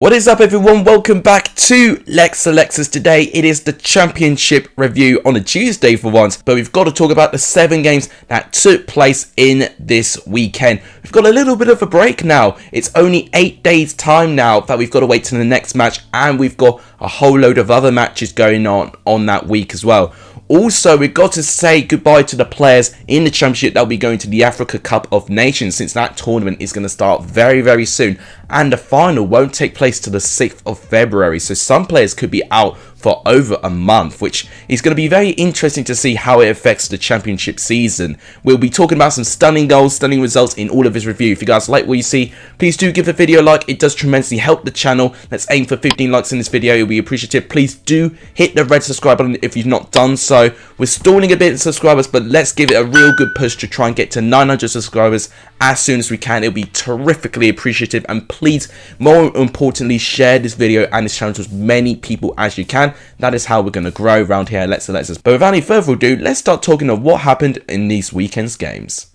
What is up, everyone? Welcome back to Lexalexus. Today it is the championship review on a Tuesday for once, but we've got to talk about the 7 games that took place in this weekend. We've got a little bit of a break now. It's only 8 days time now that we've got to wait till the next match, and we've got a whole load of other matches going on that week as well. Also, we've got to say goodbye to the players in the championship that will be going to the Africa Cup of Nations, since that tournament is going to start very soon, and the final won't take place till the 6th of February. So some players could be out for over a month, which is going to be very interesting to see how it affects the championship season. We'll be talking about some stunning goals, stunning results in all of this review. If you guys like what you see, please do give the video a like. It does tremendously help the channel. Let's aim for 15 likes in this video. It'll be appreciative. Please do hit the red subscribe button if you've not done so. We're stalling a bit in subscribers, but let's give it a real good push to try and get to 900 subscribers as soon as we can. It'll be terrifically appreciative, and please, more importantly, share this video and this channel to as many people as you can. That is how we're going to grow around here at Lexalexus. But without any further ado, let's start talking of what happened in these weekend's games.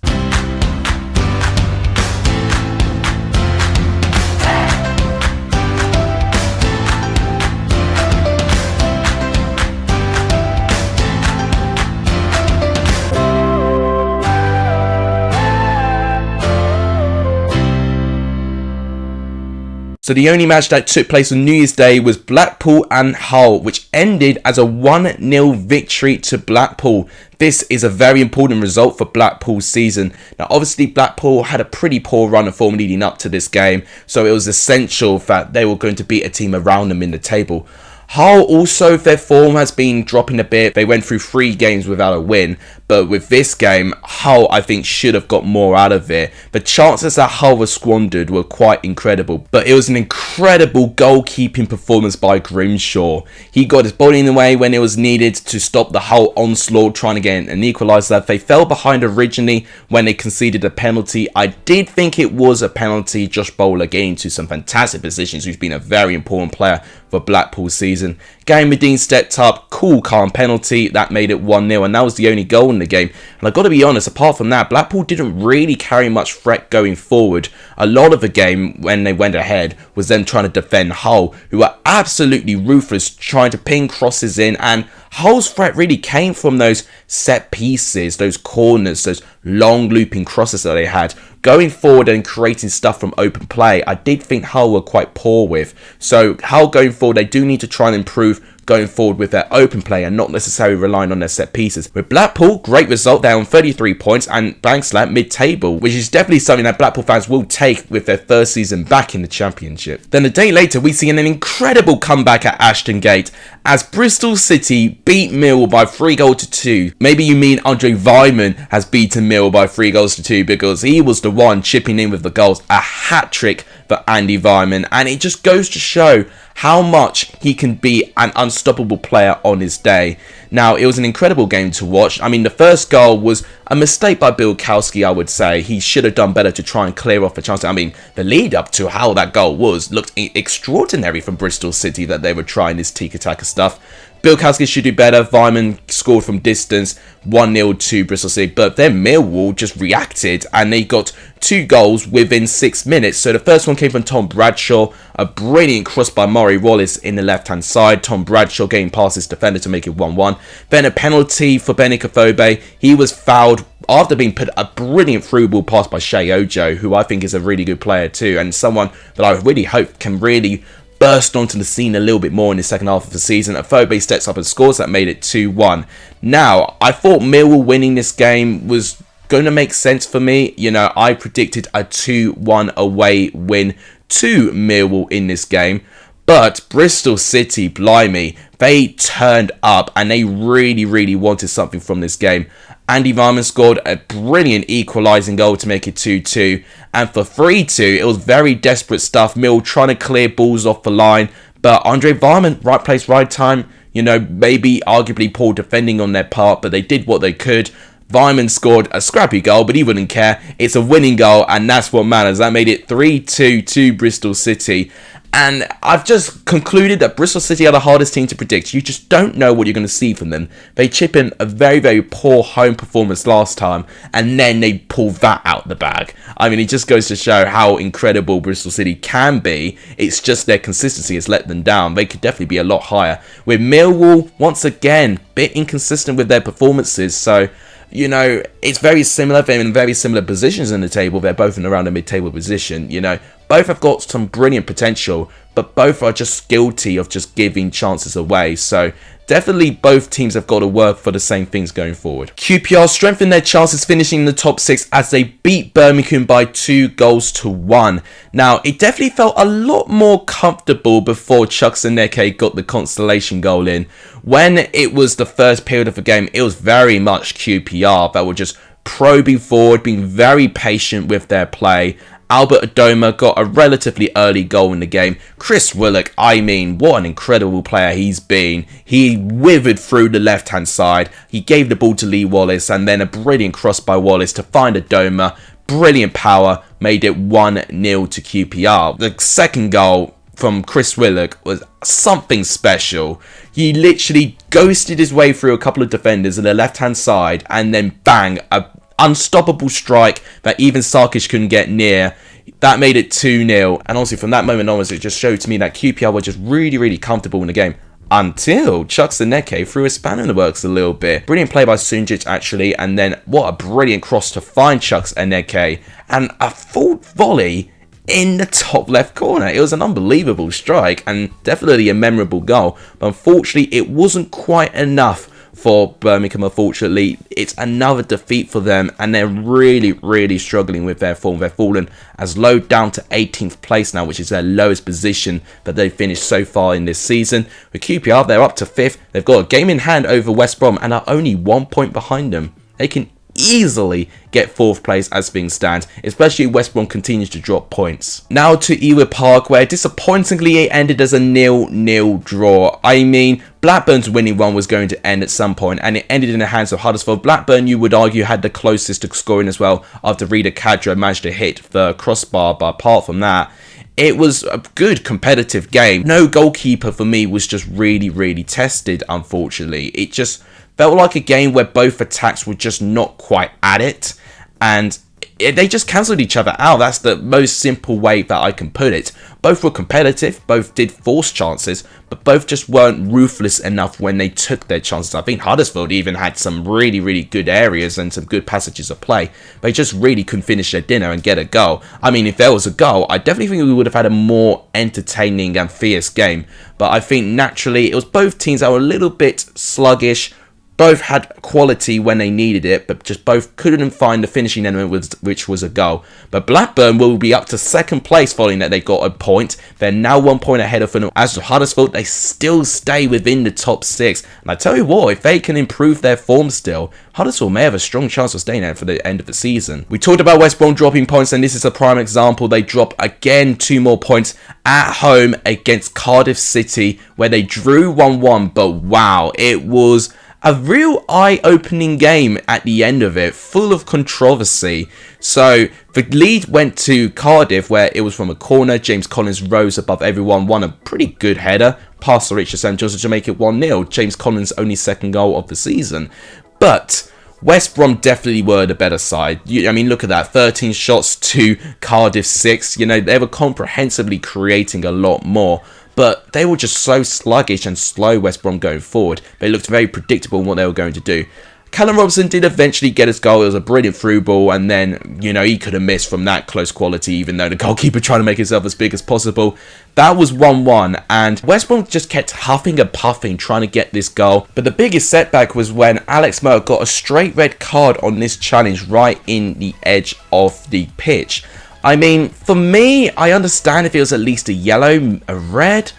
So the only match that took place on New Year's Day was Blackpool and Hull, which ended as a 1-0 victory to Blackpool. This is a very important result for Blackpool's season. Now, obviously, Blackpool had a pretty poor run of form leading up to this game, so it was essential that they were going to beat a team around them in the table. Hull also, their form has been dropping a bit. They went through 3 games without a win, but with this game, Hull, I think, should have got more out of it. The chances that Hull was squandered were quite incredible, but it was an incredible goalkeeping performance by Grimshaw. He got his body in the way when it was needed to stop the Hull onslaught, trying to get an equaliser. They fell behind originally when they conceded a penalty. I did think it was a penalty. Josh Bowler getting into some fantastic positions, who's been a very important player for Blackpool's season. Gary Medine stepped up, cool, calm penalty, that made it 1-0, and that was the only goal in the game. And I've got to be honest, apart from that, Blackpool didn't really carry much threat going forward. A lot of the game, when they went ahead, was them trying to defend Hull, who were absolutely ruthless, trying to ping crosses in, and Hull's threat really came from those set pieces, those corners, those long looping crosses that they had. Going forward and creating stuff from open play, I did think Hull were quite poor with. So Hull going forward, they do need to try and improve going forward with their open play and not necessarily relying on their set pieces. With Blackpool, great result. They're on 33 points and bang slap mid-table, which is definitely something that Blackpool fans will take with their first season back in the championship. Then a day later, we see an incredible comeback at Ashton Gate as Bristol City beat Millwall by 3-2. Maybe you mean Andre Weimann has beaten Millwall by 3-2 because he was the one chipping in with the goals. A hat-trick for Andy Weimann, and it just goes to show how much he can be an unstoppable player on his day. Now, it was an incredible game to watch. I mean, the first goal was a mistake by Bilkowski, I would say. He should have done better to try and clear off a chance. I mean, the lead up to how that goal looked extraordinary from Bristol City, that they were trying this tiki-taka stuff. Bilkowski should do better. Weimann scored from distance, 1-0 to Bristol City. But then Millwall just reacted and they got 2 goals within 6 minutes. So the first one came from Tom Bradshaw. A brilliant cross by Murray Wallace in the left-hand side. Tom Bradshaw getting past his defender to make it 1-1. Then a penalty for Benny Kafobe. He was fouled after being put a brilliant through ball pass by Shea Ojo, who I think is a really good player too, and someone that I really hope can really burst onto the scene a little bit more in the second half of the season. Afobe steps up and scores. That made it 2-1. Now, I thought Millwall winning this game was going to make sense for me. You know, I predicted a 2-1 away win to Millwall in this game. But Bristol City, blimey, they turned up and they really wanted something from this game. Andy Weimann scored a brilliant equalising goal to make it 2-2. And for 3-2, it was very desperate stuff. Mill trying to clear balls off the line. But Andre Weimann, right place, right time. You know, maybe arguably poor defending on their part, but they did what they could. Weimann scored a scrappy goal, but he wouldn't care. It's a winning goal, and that's what matters. That made it 3-2 to Bristol City. And I've just concluded that Bristol City are the hardest team to predict. You just don't know what you're going to see from them. They chip in a very, very poor home performance last time, and then they pull that out the bag. I mean, it just goes to show how incredible Bristol City can be. It's just their consistency has let them down. They could definitely be a lot higher. With Millwall, once again, a bit inconsistent with their performances. So, you know, it's very similar. They're in very similar positions in the table. They're both in around a mid-table position, you know. Both have got some brilliant potential, but both are just guilty of just giving chances away. So definitely both teams have got to work for the same things going forward. QPR strengthened their chances finishing in the top 6 as they beat Birmingham by 2-1. Now, it definitely felt a lot more comfortable before Chukwuemeka got the consolation goal in. When it was the first period of the game, it was very much QPR that were just probing forward, being very patient with their play. Albert Adoma got a relatively early goal in the game. Chris Willock, I mean, what an incredible player he's been. He withered through the left-hand side. He gave the ball to Lee Wallace and then a brilliant cross by Wallace to find Adoma. Brilliant power, made it 1-0 to QPR. The second goal from Chris Willock was something special. He literally ghosted his way through a couple of defenders on the left-hand side and then bang, a unstoppable strike that even Sarkic couldn't get near. That made it 2-0. And honestly, from that moment onwards, it just showed to me that QPR were just really, really comfortable in the game. Until Chukwuemeka threw a spanner in the works a little bit. Brilliant play by Sunjic, actually. And then what a brilliant cross to find Chukwuemeka. And a full volley in the top left corner. It was an unbelievable strike and definitely a memorable goal. But unfortunately, it wasn't quite enough for Birmingham. Unfortunately, it's another defeat for them and they're really, really struggling with their form. They've fallen as low down to 18th place now, which is their lowest position that they've finished so far in this season. With QPR, they're up to 5th. They've got a game in hand over West Brom and are only 1 point behind them. They can easily get 4th place as things stand, especially West Brom continues to drop points. Now to Ewood Park, where disappointingly it ended as a 0-0 draw. I mean, Blackburn's winning run was going to end at some point, and it ended in the hands of Huddersfield. Blackburn, you would argue, had the closest to scoring as well after Rida Kadra managed to hit the crossbar, but apart from that, it was a good competitive game. No goalkeeper for me was just really, really tested, unfortunately. It just felt like a game where both attacks were just not quite at it, and they just cancelled each other out. That's the most simple way that I can put it. Both were competitive, both did force chances, but both just weren't ruthless enough when they took their chances. I think Huddersfield even had some really, really good areas and some good passages of play. They just really couldn't finish their dinner and get a goal. I mean, if there was a goal, I definitely think we would have had a more entertaining and fierce game. But I think naturally, it was both teams that were a little bit sluggish. Both had quality when they needed it, but just both couldn't find the finishing element, which was a goal. But Blackburn will be up to 2nd place following that they got a point. They're now 1 point ahead of them. As for Huddersfield, they still stay within the top 6. And I tell you what, if they can improve their form still, Huddersfield may have a strong chance of staying there for the end of the season. We talked about West Brom dropping points, and this is a prime example. They drop again 2 more points at home against Cardiff City, where they drew 1-1. But wow, it was a real eye-opening game at the end of it, full of controversy. So the lead went to Cardiff, where it was from a corner. James Collins rose above everyone, won a pretty good header, past the Richard St. Joseph to make it 1-0. James Collins' only 2nd goal of the season. But West Brom definitely were the better side. I mean, look at that, 13 shots to Cardiff 6. You know, they were comprehensively creating a lot more. But they were just so sluggish and slow, West Brom, going forward. They looked very predictable in what they were going to do. Callum Robinson did eventually get his goal. It was a brilliant through ball, and then, you know, he could have missed from that close quality, even though the goalkeeper tried to make himself as big as possible. That was 1-1, and West Brom just kept huffing and puffing, trying to get this goal. But the biggest setback was when Alex Moore got a straight red card on this challenge right in the edge of the pitch. I mean, for me, I understand if it was at least a yellow, a red,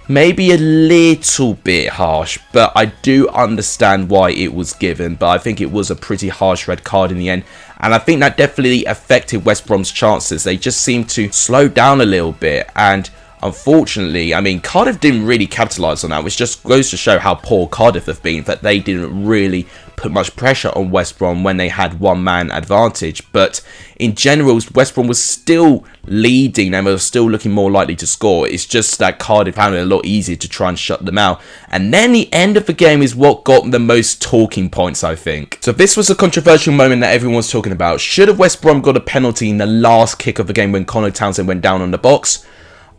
maybe a little bit harsh, but I do understand why it was given. But I think it was a pretty harsh red card in the end, and I think that definitely affected West Brom's chances. They just seemed to slow down a little bit, and unfortunately, I mean, Cardiff didn't really capitalise on that, which just goes to show how poor Cardiff have been, that they didn't really put much pressure on West Brom when they had one-man advantage. But in general, West Brom was still leading and were still looking more likely to score. It's just that Cardiff found it a lot easier to try and shut them out. And then the end of the game is what got the most talking points, I think. So this was a controversial moment that everyone was talking about. Should have West Brom got a penalty in the last kick of the game when Connor Townsend went down on the box?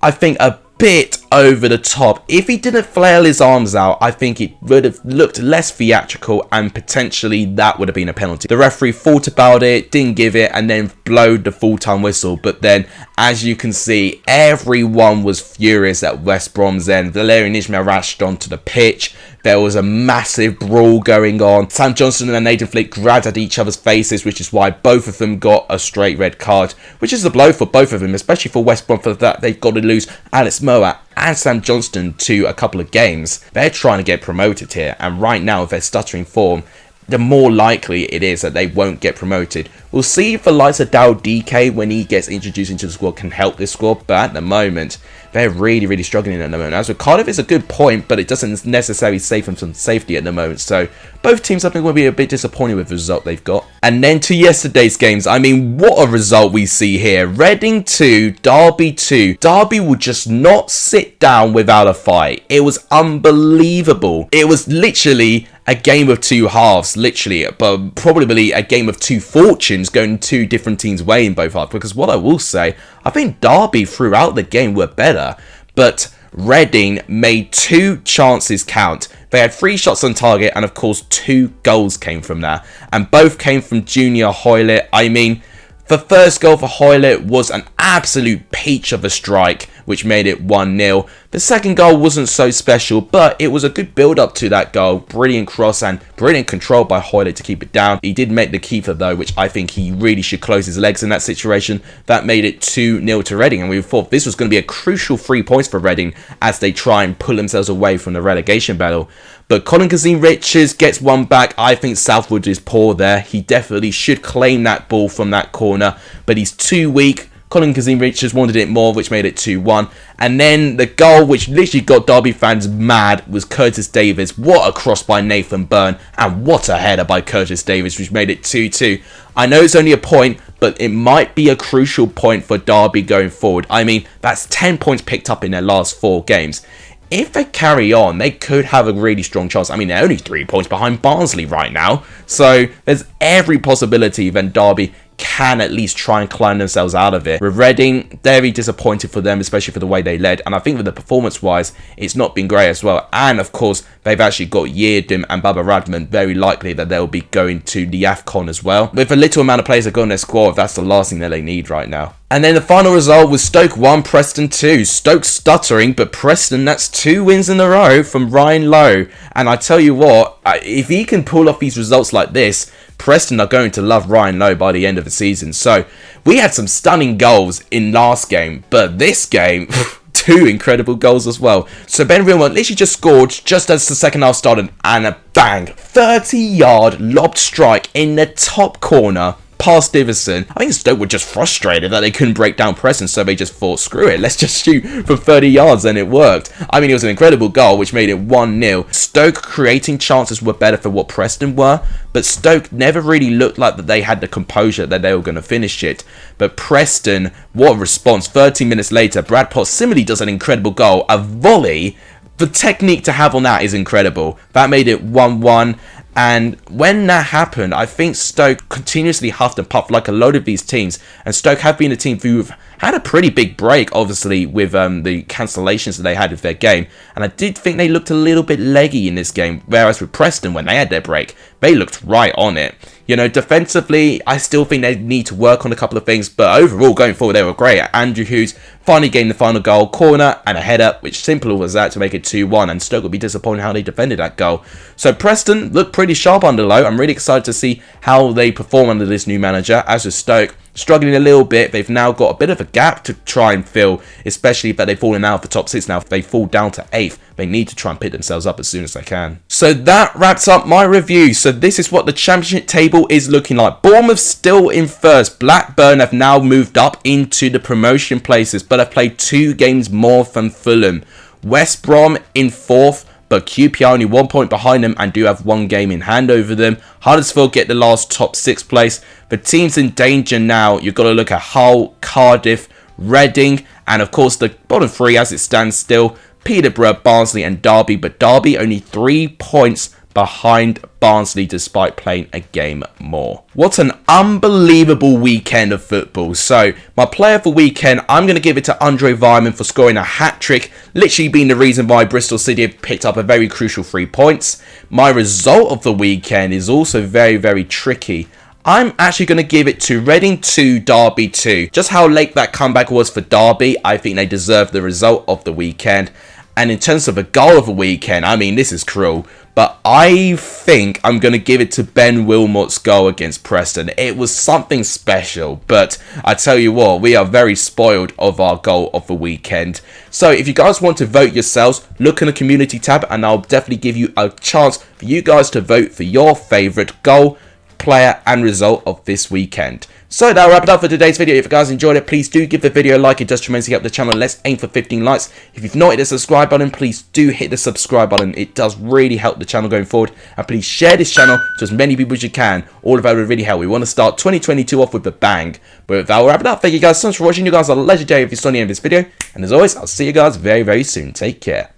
I think a bit over the top. If he didn't flail his arms out, I think it would have looked less theatrical and potentially that would have been a penalty. The referee thought about it, didn't give it, and then blowed the full-time whistle. But then, as you can see, everyone was furious at West Brom's end. Valérien Ismaël rushed onto the pitch. There was a massive brawl going on. Sam Johnstone and Nathan Flick grabbed at each other's faces, which is why both of them got a straight red card, which is a blow for both of them, especially for West Brom, for that they've got to lose Alex Mowatt and Sam Johnstone to a couple of games. They're trying to get promoted here, and right now, if they're stuttering form, the more likely it is that they won't get promoted. We'll see if the likes of Dal DK, when he gets introduced into the squad, can help this squad, but at the moment, they're really struggling at the moment. As for Cardiff, is a good point, but it doesn't necessarily save them some safety at the moment. So both teams, I think, will be a bit disappointed with the result they've got. And then to yesterday's games, I mean, what a result we see here. Reading 2, Derby 2. Derby will just not sit down without a fight. It was unbelievable. It was literally a game of two halves, literally, but probably a game of two fortunes going two different teams' way in both halves. Because what I will say, I think Derby throughout the game were better, but Reading made 2 chances count. They had 3 shots on target, and of course 2 goals came from that, and both came from Junior Hoylett. I mean, the first goal for Hoylett was an absolute peach of a strike, which made it 1-0. The second goal wasn't so special, but it was a good build-up to that goal. Brilliant cross and brilliant control by Hoylett to keep it down. He did make the keeper though, which I think he really should close his legs in that situation. That made it 2-0 to Reading, and we thought this was going to be a crucial 3 points for Reading as they try and pull themselves away from the relegation battle. But Colin Kazim-Richards gets one back. I think Southwood is poor there. He definitely should claim that ball from that corner, but he's too weak. Colin Kazim-Richards wanted it more, which made it 2-1. And then the goal, which literally got Derby fans mad, was Curtis Davies. What a cross by Nathan Byrne, and what a header by Curtis Davies, which made it 2-2. I know it's only a point, but it might be a crucial point for Derby going forward. I mean, that's 10 points picked up in their last 4 games. If they carry on, they could have a really strong chance. I mean, they're only 3 points behind Barnsley right now. So there's every possibility that Derby can at least try and climb themselves out of it. With Reading, very disappointed for them, especially for the way they led. And I think with the performance-wise, it's not been great as well. And of course, they've actually got Yeardim and Baba Radman. Very likely that they'll be going to the AFCON as well. With a little amount of players that go in their squad, that's the last thing that they need right now. And then the final result was Stoke 1, Preston 2. Stoke stuttering, but Preston, that's 2 wins in a row from Ryan Lowe. And I tell you what, if he can pull off these results like this, Preston are going to love Ryan Lowe by the end of the season. So we had some stunning goals in last game, but this game, 2 incredible goals as well. So Ben Rilman literally just scored just as the second half started, and a bang, 30-yard lobbed strike in the top corner past Iverson. I think Stoke were just frustrated that they couldn't break down Preston, so they just thought, screw it, let's just shoot from 30 yards, and it worked. I mean, it was an incredible goal, which made it 1-0. Stoke creating chances were better for what Preston were, but Stoke never really looked like that they had the composure that they were going to finish it. But Preston, what a response. 13 minutes later, Brad Potts similarly does an incredible goal, a volley. The technique to have on that is incredible. That made it 1-1. And when that happened, I think Stoke continuously huffed and puffed like a load of these teams. And Stoke have been a team who've had a pretty big break, obviously, with the cancellations that they had with their game. And I did think they looked a little bit leggy in this game. Whereas with Preston, when they had their break, they looked right on it. You know, defensively, I still think they need to work on a couple of things. But overall, going forward, they were great. Andrew Hughes finally getting the final goal, corner and a header, which simple was that to make it 2-1. And Stoke would be disappointed how they defended that goal. So Preston looked pretty sharp under Lowe. I'm really excited to see how they perform under this new manager. As with Stoke, struggling a little bit. They've now got a bit of a gap to try and fill, especially if they've fallen out of the top 6 now. If they fall down to 8th, they need to try and pick themselves up as soon as they can. So that wraps up my review. So this is what the championship table is looking like. Bournemouth still in first. Blackburn have now moved up into the promotion places, but have played 2 games more than Fulham. West Brom in 4th, but QPR only 1 point behind them and do have 1 game in hand over them. Huddersfield get the last top 6 place. For teams in danger now, you've got to look at Hull, Cardiff, Reading, and of course the bottom 3 as it stands still, Peterborough, Barnsley and Derby, but Derby only 3 points behind Barnsley despite playing a game more. What an unbelievable weekend of football. So my player for weekend, I'm going to give it to Andre Weidman for scoring a hat-trick, literally being the reason why Bristol City have picked up a very crucial 3 points. My result of the weekend is also very, very tricky. I'm actually going to give it to Reading 2, Derby 2. Just how late that comeback was for Derby, I think they deserve the result of the weekend. And in terms of a goal of the weekend, I mean, this is cruel, but I think I'm going to give it to Ben Wilmot's goal against Preston. It was something special, but I tell you what, we are very spoiled of our goal of the weekend. So if you guys want to vote yourselves, look in the community tab and I'll definitely give you a chance for you guys to vote for your favourite goal, player and result of this weekend. So that'll wrap it up for today's video. If you guys enjoyed it, please do give the video a like. It does tremendously help the channel. Let's aim for 15 likes. If you've not hit the subscribe button, please do hit the subscribe button. It does really help the channel going forward. And please share this channel to as many people as you can. All of that would really help. We want to start 2022 off with a bang. But that'll wrap it up. Thank you guys so much for watching. You guys are legendary if you saw the end of this video. And as always, I'll see you guys very, very soon. Take care.